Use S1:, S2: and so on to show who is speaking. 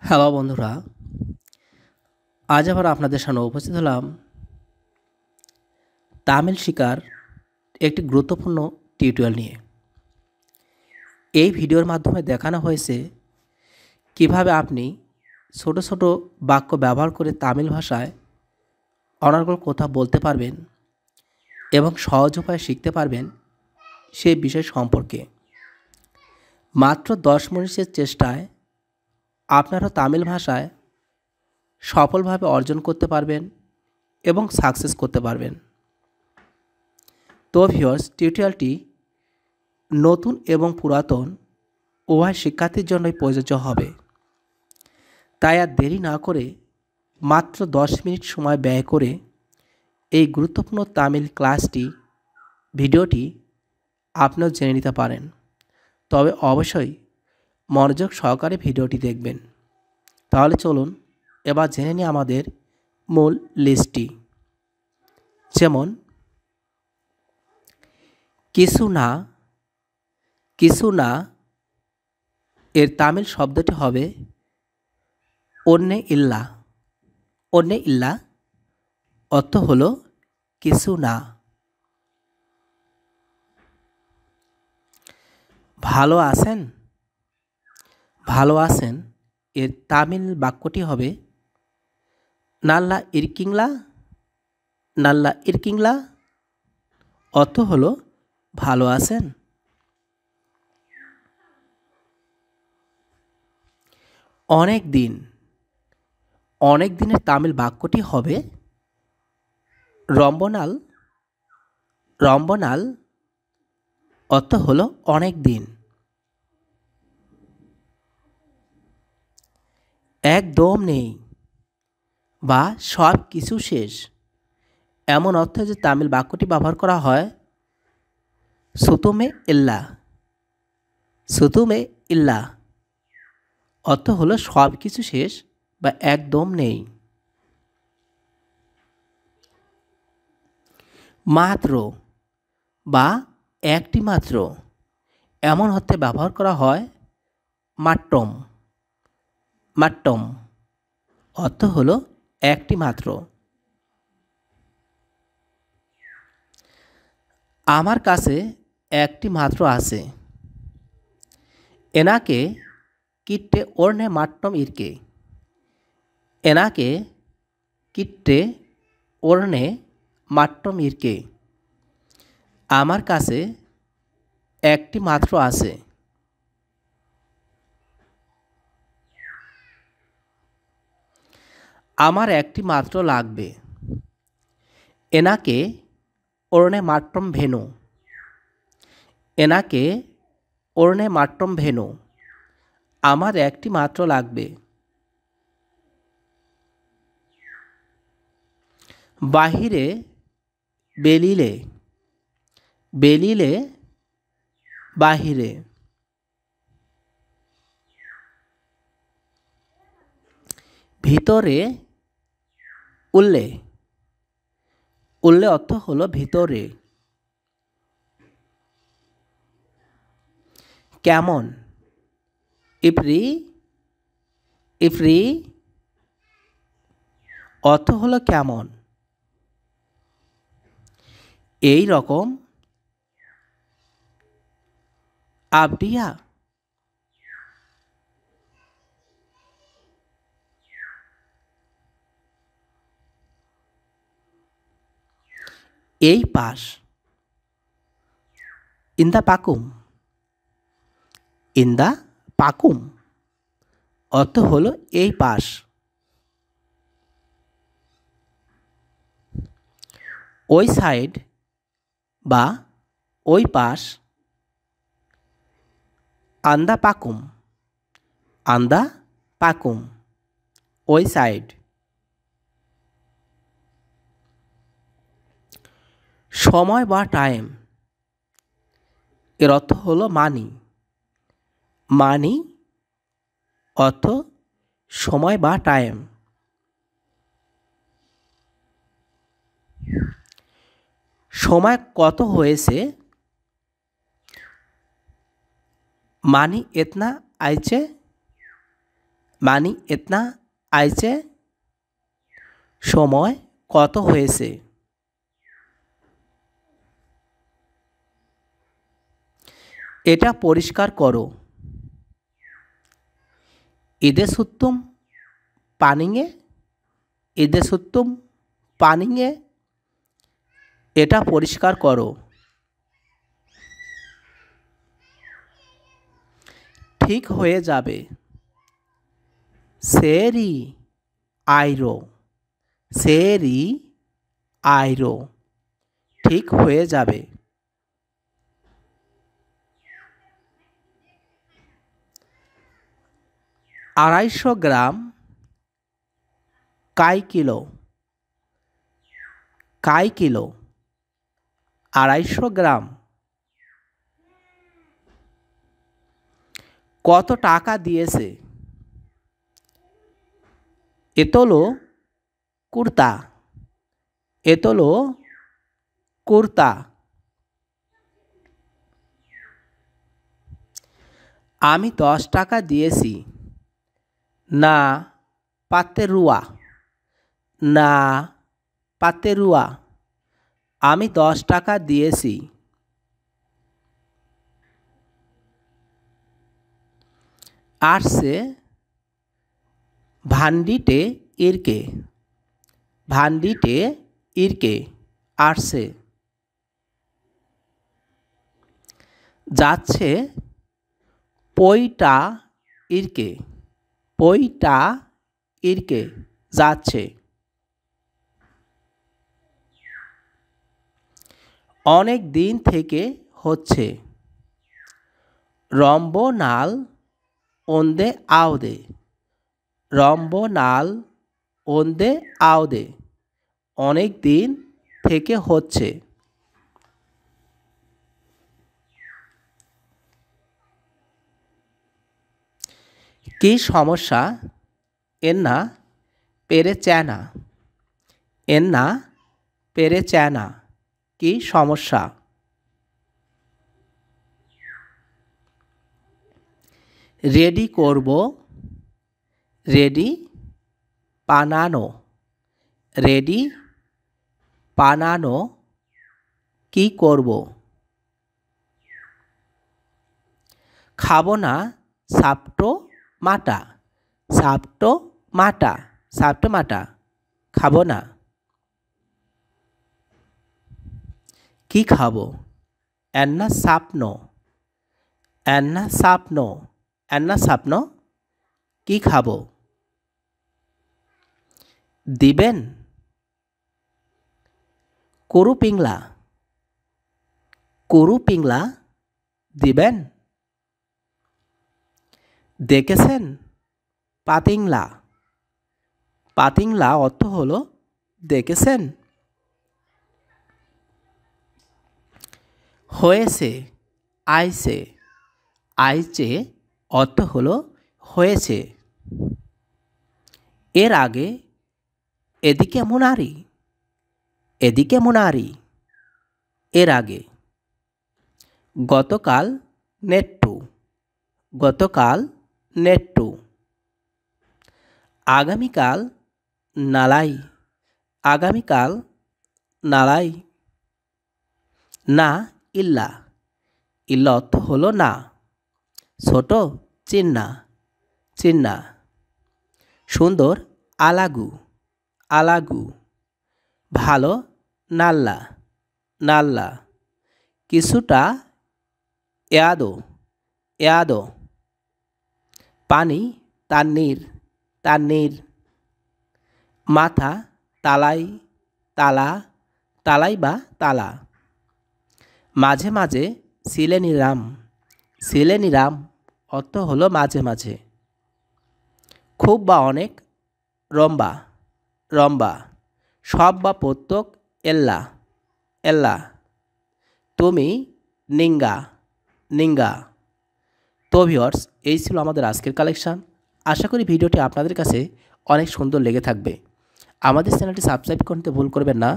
S1: Hello বন্ধুরা, আজ আবার আপনাদের সামনে উপস্থিত হলাম তামিল শেখার একটি গুরুত্বপূর্ণ টিউটোরিয়াল নিয়ে। এই ভিডিওর মাধ্যমে দেখানো হয়েছে কিভাবে আপনি ছোট ছোট বাক্য ব্যবহার করে তামিল ভাষায় অনর্গল কথা বলতে পারবেন এবং সহজ উপায়ে শিখতে পারবেন সেই বিষয় সম্পর্কে। মাত্র 10 মিনিটের চেষ্টায় আপনারা তামিল ভাষায় সফলভাবে অর্জন করতে পারবেন এবং সাকসেস করতে পারবেন। তো ভিউয়ার্স, টিউটোরিয়ালটি নতুন এবং পুরাতন উভয় শিক্ষার্থীর জন্যই প্রযোজ্য হবে। তাই আর দেরি না করে মাত্র 10 মিনিট সময় ব্যয় করে এই গুরুত্বপূর্ণ তামিল ভিডিওটি আপনিও জেনে নিতে পারেন। তবে অবশ্যই মনোযোগ সহকারে ভিডিওটি দেখবেন। তাহলে চলুন এবার জেনে নিই আমাদের মূল লিস্টটি। যেমন কিছু না এর তামিল শব্দটি হবে অন্যে ইল্লা। অর্থ হলো কিছু না। ভালো আছেন এর তামিল বাক্যটি হবে নাল্লা ইরকিংলা। অর্থ হলো ভালো আছেন। অনেক দিনের তামিল বাক্যটি হবে রম্বনাল। অর্থ হলো অনেক দিন। একদম নেই বা সব কিছু শেষ এমন অর্থে যে তামিল বাক্যটি ব্যবহার করা হয় সুতুমে ইল্লা। অর্থ হলো সব কিছু শেষ বা একদম নেই। মাত্র বা একটি মাত্র এমন অর্থে ব্যবহার করা হয় মাট্টম। অর্থ হলো একটি মাত্র। আমার কাছে একটি মাত্র আছে। এনাকে কিট্টে ওরনে মাট্টম ইরকে। এনাকে কিট্টে ওরনে মাট্টম ইরকে। আমার কাছে একটি মাত্র আছে। আমার একটি মাত্র লাগবে। এনাকে ওরনে মাট্টম ভেনু। এনাকে ওরনে মাট্টম ভেনু। আমার একটি মাত্র লাগবে। বাহিরে বেলিলে বাহিরে। ভিতরে উল্লে অর্থ হলো ভিতরে। কেমন ইফরি অর্থ হলো কেমন। এই রকম আবডিয়া এই পাশ ইন্দা পাকুম অর্থ হলো এই পাশ। ওই সাইড বা ওই পাশ আন্দা পাকুম ওই সাইড। সময় বা টাইম এর অর্থ হলো মানি অর্থ সময় বা টাইম। সময় কত হয়েছে মানি এতনা আইছে মানি ইতনা আইছে, সময় কত হয়েছে। এটা পরিষ্কার করো। ইদে সুত্তুম পানিয়ে, ইদে সুত্তুম পানিয়ে। এটা পরিষ্কার করো। ঠিক হয়ে যাবে। সেরি আইরো, সেরি আইরো। ঠিক হয়ে যাবে। 250 গ্রাম কাই কিলো, কাই কিলো। 250 গ্রাম। কত টাকা দিয়েছে। এতলো কুর্তা, এতলো কুর্তা। আমি 10 টাকা দিয়েছি। না পাতেরুয়া, না পাতেরুয়া। আমি 10 টাকা দিয়েছি। আসছে ভান্ডিটে ইরকে, ভান্ডিটে ইরকে। আসছে। যাচ্ছে পইটা ইরকে, পইটা ইরকে। যাচ্ছে। অনেক দিন থেকে হচ্ছে। রম্বনাল ওন্দে আওদে, রম্বনাল ওন্দে আওদে। অনেক দিন থেকে হচ্ছে। কি সমস্যা। এন্না পেরেচ্যানা, এন্না পেরেচ্যানা। কি সমস্যা। রেডি করব, রেডি বানানো, রেডি বানানো। কি করব। খাবো না সাপটো মাটা, সাপটো মাটা, সাপটো মাটা। খাবো না। কি খাবো। এন্না সাপনো, এন্না সাপনো, এন্না সাপনো। কি খাবো। দিবেন। কুরু পিংলা, কুরু পিংলা। দিবেন। দেখেছেন পাতিংলা, পাতিংলা অর্থ হলো দেখেছেন। হয়েছে আইছে, আইছে অর্থ হলো হয়েছে। এর আগে এদিকে মুনারি, এদিকে মুনারি। এর আগে। গতকাল নেট্টু, গতকাল নেট্টু। আগামীকাল নালাই, আগামীকাল নালাই। না ইল্লা, ইল্লা অর্থ হলো না। ছোট চিন্না, চিন্না। সুন্দর আলাগু, আলাগু। ভালো নাল্লা, নাল্লা। কিছুটা এয়াদো, এয়াদো। পানি তান্নির, তান্নির। মাথা তালাই, তালা, তালাই বা তালা। মাঝে মাঝে সিলেনিরাম, সিলেনিরাম অর্থ হলো মাঝে মাঝে। খুব বা অনেক রম্বা, রম্বা। সব বা প্রত্যেক এল্লা, এল্লা। তুমি নিঙ্গা, নিঙ্গা। তো ভিউয়ার্স, এই ছিল আমাদের আজকের কালেকশান। আশা করি ভিডিওটি আপনাদের কাছে অনেক সুন্দর লেগে থাকবে। আমাদের চ্যানেলটি সাবস্ক্রাইব করতে ভুল করবেন না।